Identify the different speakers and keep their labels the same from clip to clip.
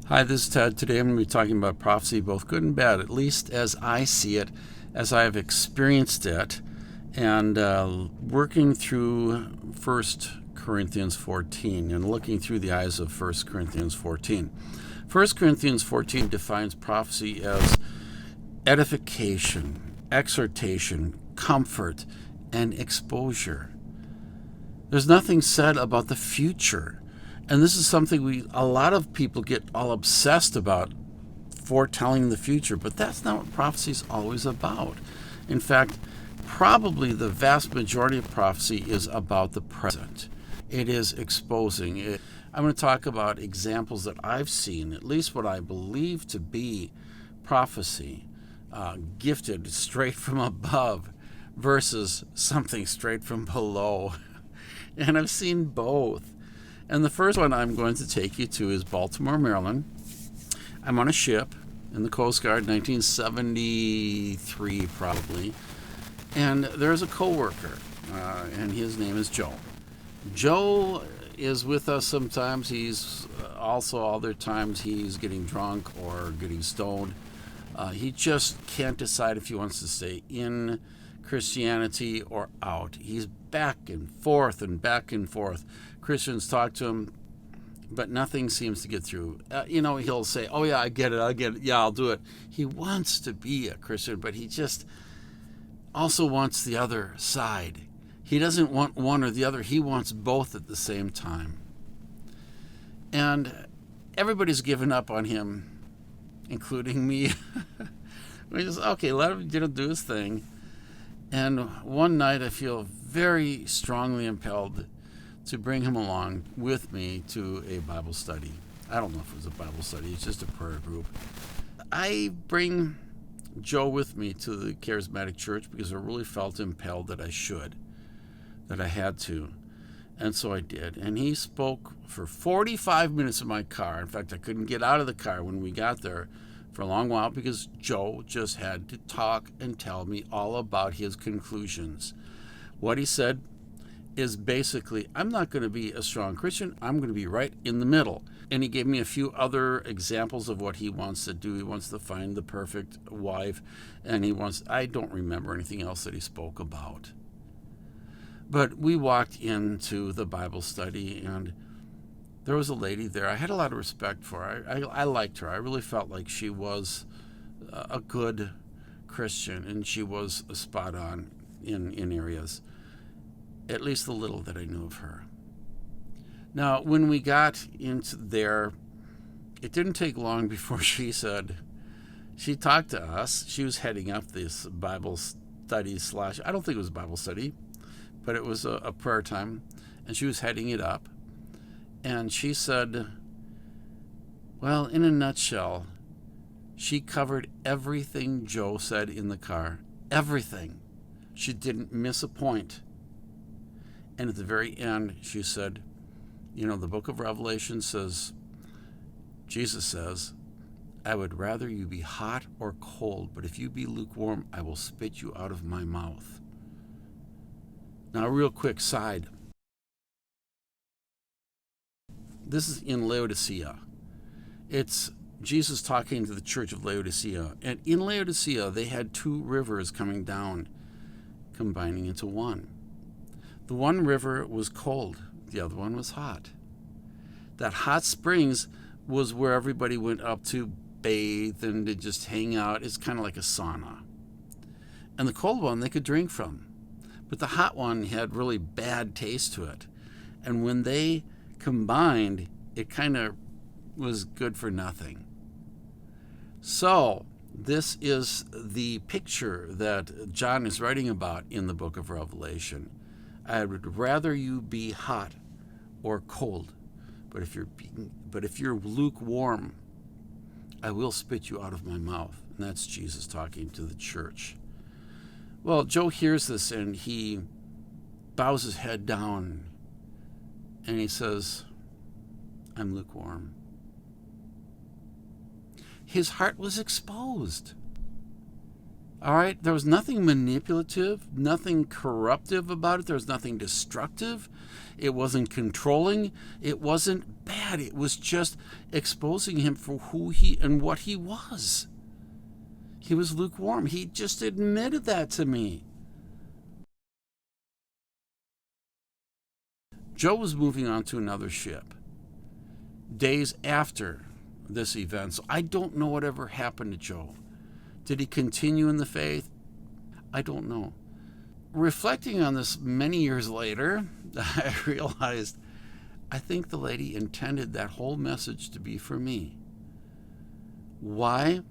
Speaker 1: Hi, this is Ted. Today I'm going to be talking about prophecy, both good and bad, at least as I see it, as I have experienced it, and working through 1 Corinthians 14 and looking through the eyes of 1 Corinthians 14. 1 Corinthians 14 defines prophecy as edification, exhortation, comfort, and exposure. There's nothing said about the future. And this is something a lot of people get all obsessed about, foretelling the future, but that's not what prophecy is always about. In fact, probably the vast majority of prophecy is about the present. It is exposing it. I'm going to talk about examples that I've seen, at least what I believe to be prophecy, gifted straight from above versus something straight from below. And I've seen both. And the first one I'm going to take you to is Baltimore, Maryland. I'm on a ship in the Coast Guard, 1973 probably. And there's a co-worker, and his name is Joe. Joe is with us sometimes. He's also other times he's getting drunk or getting stoned. He just can't decide if he wants to stay in Christianity or out. He's back and forth and back and forth. Christians talk to him, but nothing seems to get through. He'll say, oh yeah, I get it, yeah, I'll do it. He wants to be a Christian, but he just also wants the other side. He doesn't want one or the other. He wants both at the same time. And everybody's given up on him, including me. We just, okay, let him do his thing. And one night I feel very strongly impelled to bring him along with me to a Bible study. I don't know if it was a Bible study, it's just a prayer group. I bring Joe with me to the Charismatic church because I really felt impelled that I had to. And so I did. And he spoke for 45 minutes in my car. In fact, I couldn't get out of the car when we got there for a long while because Joe just had to talk and tell me all about his conclusions. What he said is basically, I'm not going to be a strong Christian. I'm going to be right in the middle. And he gave me a few other examples of what he wants to do. He wants to find the perfect wife. And I don't remember anything else that he spoke about. But we walked into the Bible study and there was a lady there I had a lot of respect for. I liked her. I really felt like she was a good Christian and she was spot on in areas. At least the little that I knew of her. Now, when we got into there, it didn't take long before she talked to us. She was heading up this Bible study / I don't think it was a Bible study, but it was a prayer time, and she was heading it up. And she said, well, in a nutshell, she covered everything Joe said in the car. Everything. She didn't miss a point. And at the very end, she said, the book of Revelation says, Jesus says, I would rather you be hot or cold, but if you be lukewarm, I will spit you out of my mouth. Now, a real quick side. This is in Laodicea. It's Jesus talking to the church of Laodicea. And in Laodicea, they had two rivers coming down, combining into one. The one river was cold. The other one was hot. That hot springs was where everybody went up to bathe and to just hang out. It's kind of like a sauna. And the cold one they could drink from. But the hot one had really bad taste to it. And when they combined, it kind of was good for nothing. So this is the picture that John is writing about in the book of Revelation. I would rather you be hot or cold, but if you're lukewarm, I will spit you out of my mouth. And that's Jesus talking to the church. Well, Joe hears this and he bows his head down and he says, I'm lukewarm. His heart was exposed. All right, there was nothing manipulative, nothing corruptive about it. There was nothing destructive. It wasn't controlling. It wasn't bad. It was just exposing him for who he and what he was. He was lukewarm. He just admitted that to me. Joe was moving on to another ship days after this event. So I don't know whatever happened to Joe. Did he continue in the faith? I don't know. Reflecting on this many years later, I realized I think the lady intended that whole message to be for me. Why?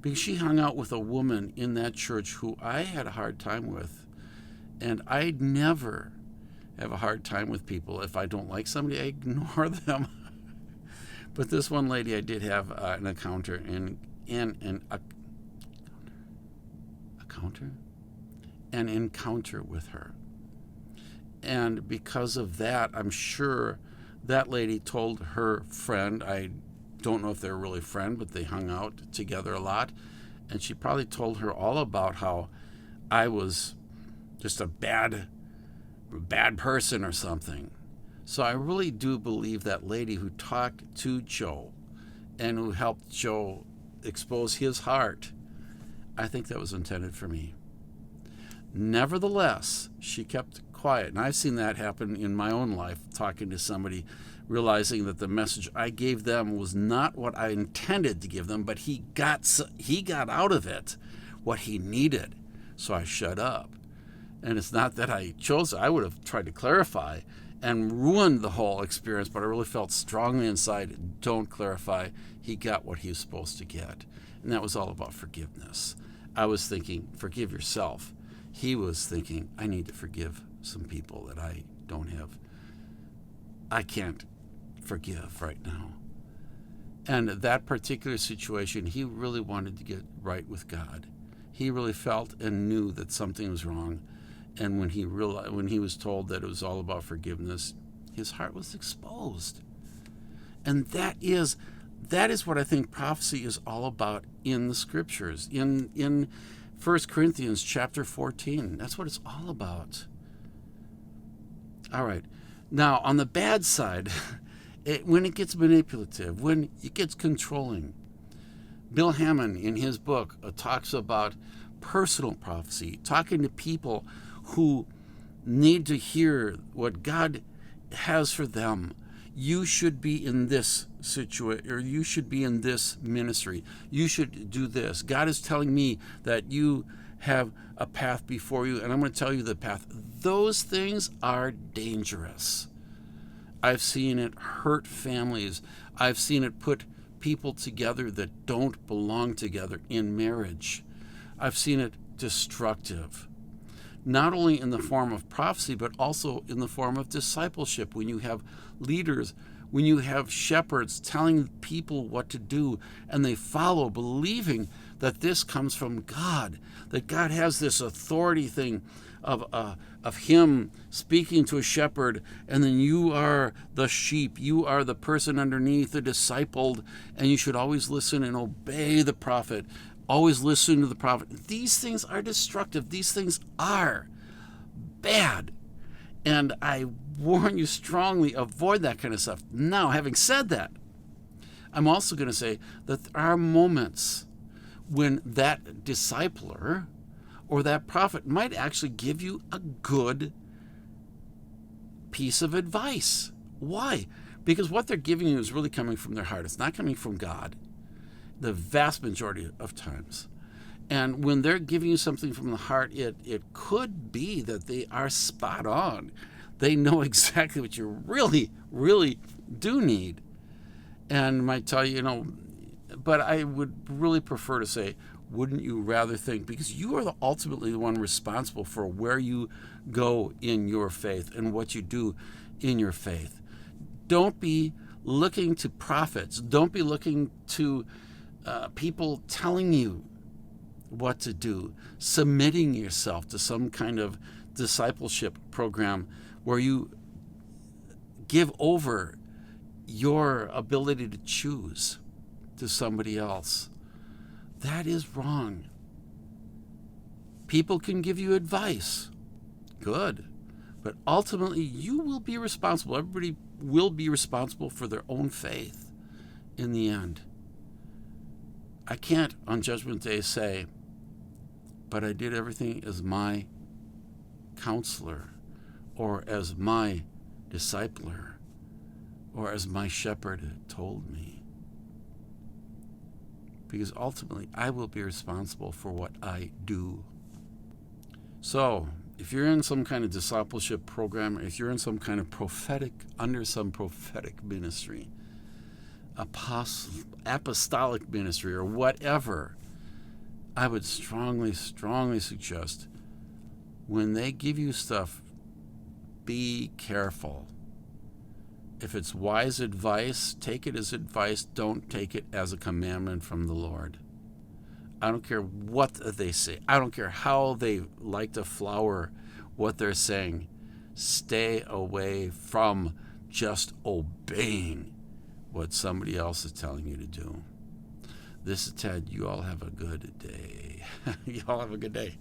Speaker 1: Because she hung out with a woman in that church who I had a hard time with. And I'd never have a hard time with people. If I don't like somebody, I ignore them. But this one lady, I did have an encounter with her. And because of that, I'm sure that lady told her friend, I don't know if they're really friends, but they hung out together a lot. And she probably told her all about how I was just a bad person or something. So I really do believe that lady who talked to Joe and who helped Joe expose his heart, I think that was intended for me. Nevertheless, she kept quiet. And I've seen that happen in my own life, talking to somebody, realizing that the message I gave them was not what I intended to give them, but he got out of it what he needed. So I shut up. And it's not that I chose it. I would have tried to clarify and ruined the whole experience, but I really felt strongly inside, don't clarify. He got what he was supposed to get. And that was all about forgiveness. I was thinking, forgive yourself. He was thinking, I need to forgive some people that I can't forgive right now. And that particular situation, he really wanted to get right with God. He really felt and knew that something was wrong. And when he was told that it was all about forgiveness, his heart was exposed. And that is what I think prophecy is all about in the scriptures. In 1 Corinthians chapter 14, that's what it's all about. All right. Now, on the bad side, when it gets manipulative, when it gets controlling, Bill Hammond in his book talks about personal prophecy, talking to people who need to hear what God has for them. You should be in this situation, or you should be in this ministry. You should do this. God is telling me that you have a path before you, and I'm going to tell you the path. Those things are dangerous. I've seen it hurt families. I've seen it put people together that don't belong together in marriage. I've seen it destructive. Not only in the form of prophecy, but also in the form of discipleship. When you have leaders, when you have shepherds telling people what to do, and they follow, believing that this comes from God, that God has this authority thing of him speaking to a shepherd, and then you are the sheep, you are the person underneath, the discipled, and you should always listen and obey the prophet. Always listen to the prophet. These things are destructive. These things are bad. And I warn you strongly, avoid that kind of stuff. Now, having said that, I'm also going to say that there are moments when that discipler or that prophet might actually give you a good piece of advice. Why? Because what they're giving you is really coming from their heart. It's not coming from God. The vast majority of times. And when they're giving you something from the heart, it could be that they are spot on. They know exactly what you really, really do need. And might tell you, but I would really prefer to say, wouldn't you rather think, because you are ultimately the one responsible for where you go in your faith and what you do in your faith. Don't be looking to prophets. Don't be looking to people telling you what to do, submitting yourself to some kind of discipleship program where you give over your ability to choose to somebody else. That is wrong. People can give you advice. Good. But ultimately, you will be responsible. Everybody will be responsible for their own faith in the end. I can't on Judgment Day say, but I did everything as my counselor, or as my discipler, or as my shepherd had told me. Because ultimately, I will be responsible for what I do. So, if you're in some kind of discipleship program, if you're in some kind of under some prophetic ministry, apostolic ministry, or whatever, I would strongly, strongly suggest when they give you stuff, be careful. If it's wise advice, take it as advice. Don't take it as a commandment from the Lord. I don't care what they say. I don't care how they like to flower what they're saying. Stay away from just obeying what somebody else is telling you to do. This is Ted. You all have a good day. You all have a good day.